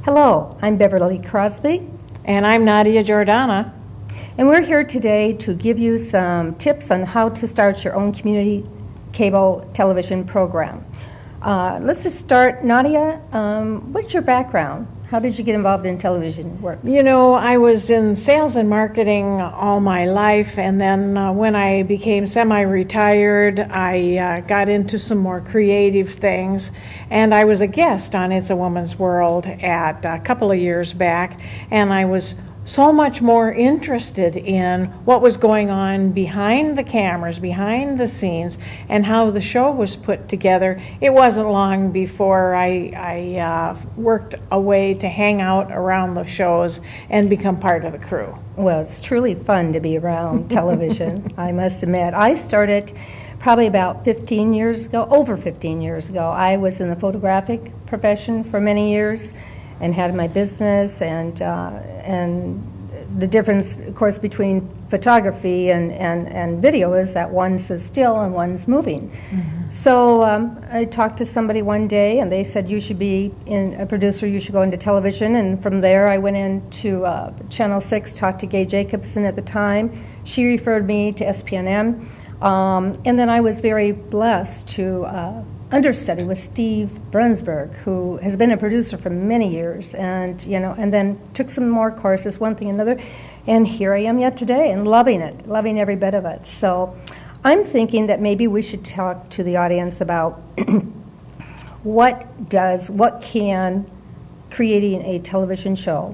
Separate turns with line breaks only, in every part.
Hello, I'm Beverly Crosby.
And I'm Nadia Giordana.
And we're here today to give you some tips on how to start your own community cable television program. Let's just start. Nadia, what's your background? How did you get involved in television work?
You know, I was in sales and marketing all my life, and then when I became semi-retired, I got into some more creative things, and I was a guest on It's a Woman's World at a couple of years back, and I was so much more interested in what was going on behind the cameras, behind the scenes, and how the show was put together. It wasn't long before I worked a way to hang out around the shows and become part of the crew.
Well, it's truly fun to be around television, I must admit. I started probably about 15 years ago, over 15 years ago. I was in the photographic profession for many years and had my business, and the difference, of course, between photography and video is that one's still and one's moving. Mm-hmm. So I talked to somebody one day, and they said, you should be a producer, you should go into television, and from there I went into Channel 6, talked to Gay Jacobson at the time. She referred me to SPNM, and then I was very blessed to understudy with Steve Brunsberg, who has been a producer for many years, and then took some more courses, one thing another, and here I am yet today, and loving it, loving every bit of it. So I'm thinking that maybe we should talk to the audience about what can creating a television show,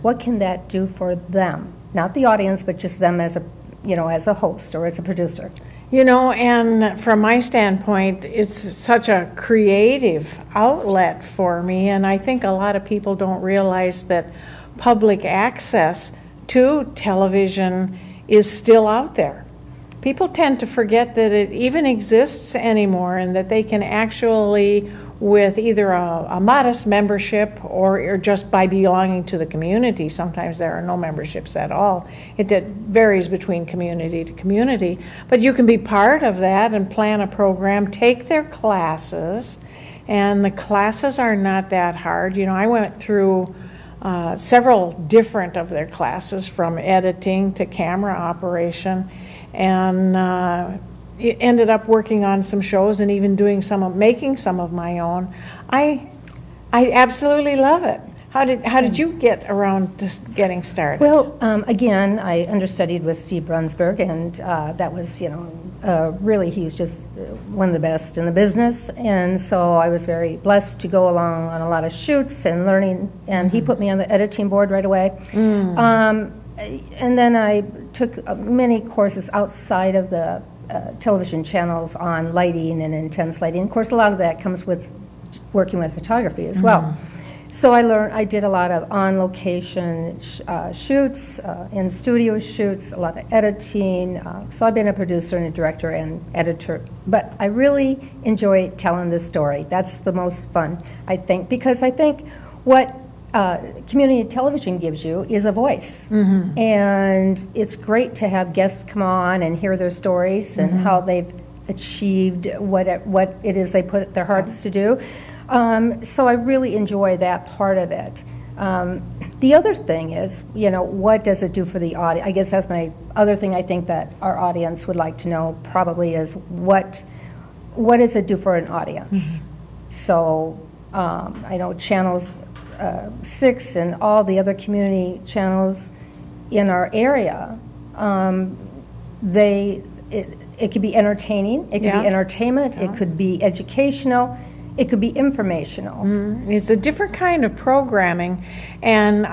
what can that do for them? Not the audience, but just them as a host or as a producer.
You know, and from my standpoint, it's such a creative outlet for me, and I think a lot of people don't realize that public access to television is still out there. People tend to forget that it even exists anymore, and that they can actually, with either a modest membership or just by belonging to the community. Sometimes there are no memberships at all. It varies between community to community. But you can be part of that and plan a program, take their classes, and the classes are not that hard. You know, I went through several different of their classes, from editing to camera operation, and ended up working on some shows and even making some of my own. I absolutely love it. How did you get around to getting started?
Well, again, I understudied with Steve Brunsberg, and that was, really, he was just one of the best in the business, and so I was very blessed to go along on a lot of shoots and learning, and he put me on the editing board right away. And then I took many courses outside of the television channels on lighting and intense lighting. Of course, a lot of that comes with working with photography as well. So I did a lot of on-location shoots, in-studio shoots, a lot of editing. So I've been a producer and a director and editor. But I really enjoy telling this story. That's the most fun, I think, because I think what community television gives you is a voice. And it's great to have guests come on and hear their stories and how they've achieved what it is they put their hearts to do. So I really enjoy that part of it. The other thing is, what does it do for the audience? I guess that's my other thing I think that our audience would like to know probably is what does it do for an audience? So I know Channel 6 and all the other community channels in our area, it could be entertaining, it could be entertainment, it could be educational, it could be informational.
It's a different kind of programming, and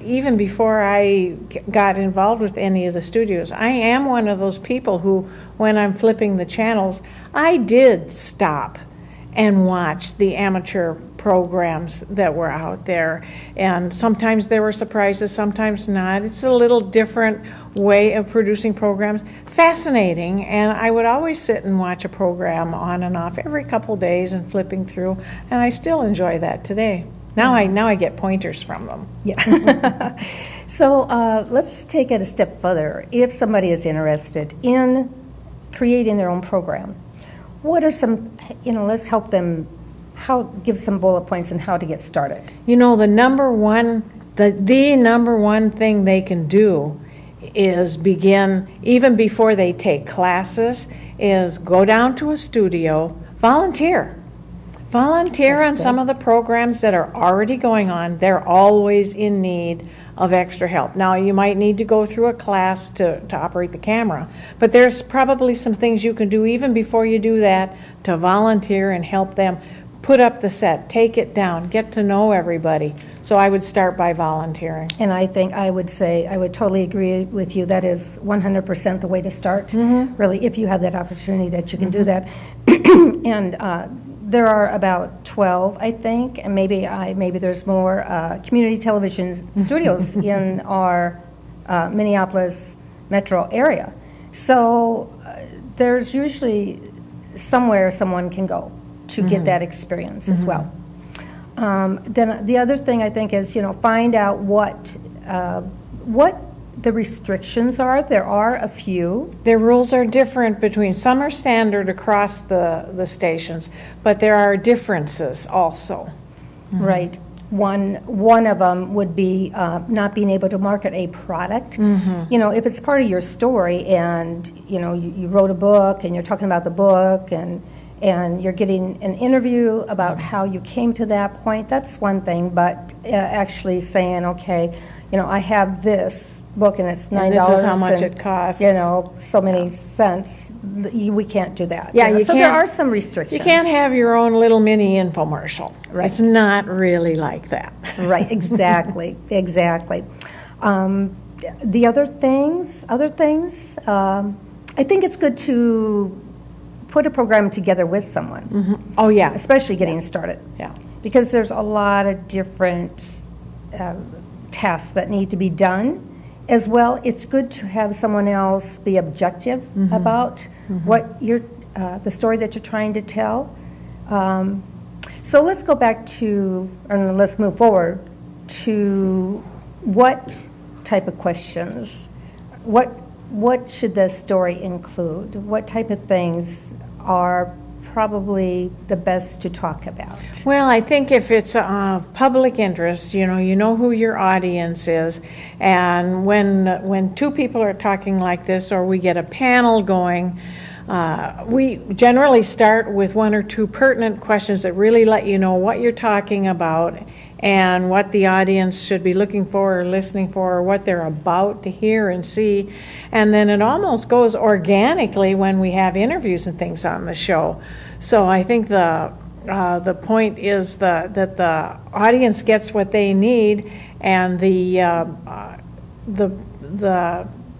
even before I got involved with any of the studios, I am one of those people who, when I'm flipping the channels, I did stop and watch the amateur programs that were out there. And sometimes there were surprises, sometimes not. It's a little different way of producing programs. Fascinating, and I would always sit and watch a program on and off every couple days and flipping through, and I still enjoy that today. Now I get pointers from them.
Yeah. So let's take it a step further. If somebody is interested in creating their own program, what are some, let's help them give some bullet points on how to get started.
You know, the number one thing they can do is begin, even before they take classes, is go down to a studio, volunteer. Volunteer
That's
on
good.
some of the programs that are already going on. They're always in need of extra help. Now, you might need to go through a class to operate the camera, but there's probably some things you can do even before you do that to volunteer and help them put up the set, take it down, get to know everybody. So I would start by volunteering.
And I think I would totally agree with you. That is 100% the way to start, really, if you have that opportunity that you can do that. And there are about 12, I think, and maybe there's more community television studios in our Minneapolis metro area. So there's usually somewhere someone can go to get that experience as well. Then the other thing I think is, find out what the restrictions are. There are a few.
Their rules are different between, some are standard across the stations, but there are differences also.
Right. One of them would be not being able to market a product. If it's part of your story and, you wrote a book and you're talking about the book and you're getting an interview about how you came to that point, that's one thing. But actually saying, okay, I have this book and it's $9.
And this is how much it costs.
So many cents. We can't do that.
Yeah,
so there are some restrictions.
You can't have your own little mini infomercial.
Right.
It's not really like that.
Right, exactly. The other things, I think it's good to put a program together with someone.
Oh, yeah.
Especially getting started.
Yeah.
Because there's a lot of different tasks that need to be done. As well, it's good to have someone else be objective about what the story that you're trying to tell. So let's go back to, or let's move forward to what type of questions, what should the story include? What type of things are probably the best to talk about?
Well, I think if it's of public interest, you know who your audience is, and when two people are talking like this, or we get a panel going, we generally start with one or two pertinent questions that really let you know what you're talking about and what the audience should be looking for or listening for, or what they're about to hear and see. And then it almost goes organically when we have interviews and things on the show. So I think the point is that the audience gets what they need, and the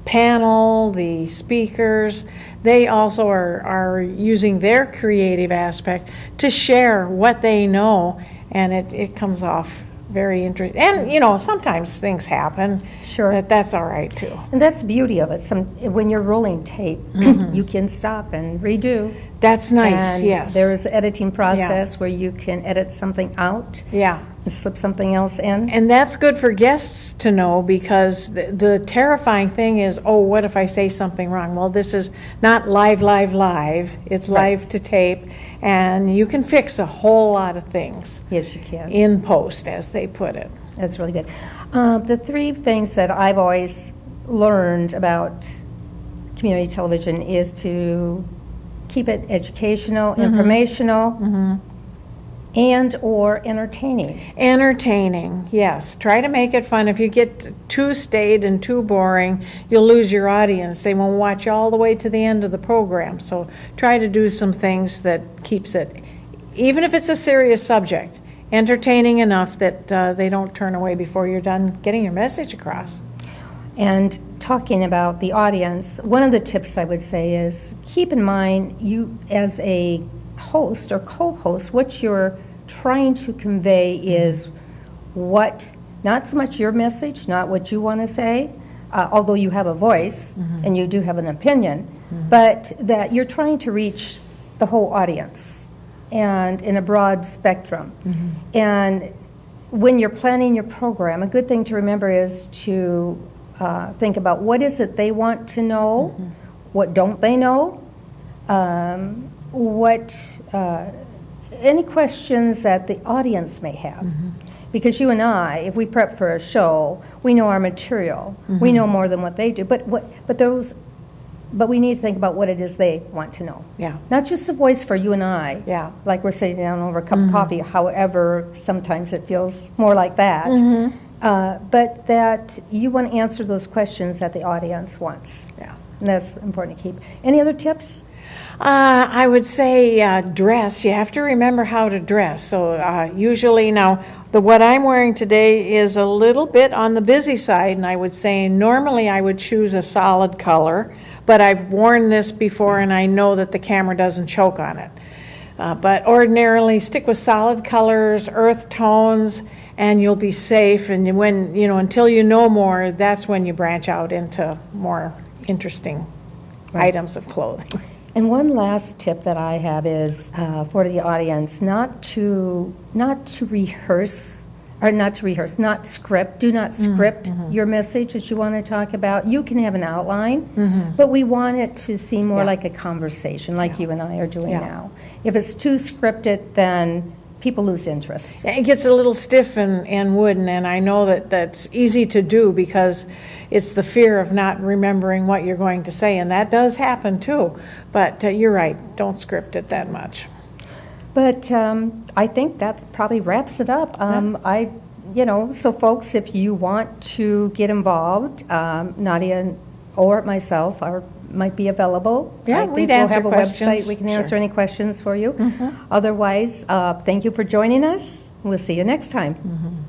panel, the speakers, they also are using their creative aspect to share what they know, and it comes off very interesting. And sometimes things happen.
Sure.
That's all right too.
And that's the beauty of it. When you're rolling tape, you can stop and redo.
That's nice.
And
yes.
there's an editing process where you can edit something out.
Yeah.
And slip something else in.
And that's good for guests to know, because the terrifying thing is, what if I say something wrong? Well, this is not live. It's live to tape, and you can fix a whole lot of things.
Yes, you can.
In post, as they put it.
That's really good. The three things that I've always learned about community television is to keep it educational, informational, and or entertaining.
Entertaining, yes. Try to make it fun. If you get too staid and too boring, you'll lose your audience. They won't watch all the way to the end of the program. So try to do some things that keeps it, even if it's a serious subject, entertaining enough that they don't turn away before you're done getting your message across.
And talking about the audience, one of the tips I would say is keep in mind, you as a host or co-host, what you're trying to convey is not so much your message, not what you want to say, although you have a voice and you do have an opinion, but that you're trying to reach the whole audience and in a broad spectrum. And when you're planning your program, a good thing to remember is to think about what is it they want to know, what don't they know, any questions that the audience may have. Because you and I, if we prep for a show, we know our material. We know more than what they do. But we need to think about what it is they want to know.
Yeah.
Not just a voice for you and I.
Yeah.
Like we're sitting down over a cup of coffee. However, sometimes it feels more like that. But that you want to answer those questions that the audience wants.
Yeah.
And that's important to keep. Any other tips?
I would say dress. You have to remember how to dress. So usually now, what I'm wearing today is a little bit on the busy side, and I would say normally I would choose a solid color, but I've worn this before and I know that the camera doesn't choke on it. But ordinarily stick with solid colors, earth tones, and you'll be safe. And when, until you know more, that's when you branch out into more interesting items of clothing.
And one last tip that I have is for the audience, not to rehearse, not script. Do not script your message that you want to talk about. You can have an outline, but we want it to seem more like a conversation, like you and I are doing now. If it's too scripted, then people lose interest.
It gets a little stiff and wooden, and I know that that's easy to do because it's the fear of not remembering what you're going to say, and that does happen too. But you're right, don't script it that much.
But I think that probably wraps it up. So folks, if you want to get involved, Nadia or myself might be available.
Yeah, we'd answer questions.
We'll have a website. We can answer any questions for you. Otherwise, thank you for joining us. We'll see you next time.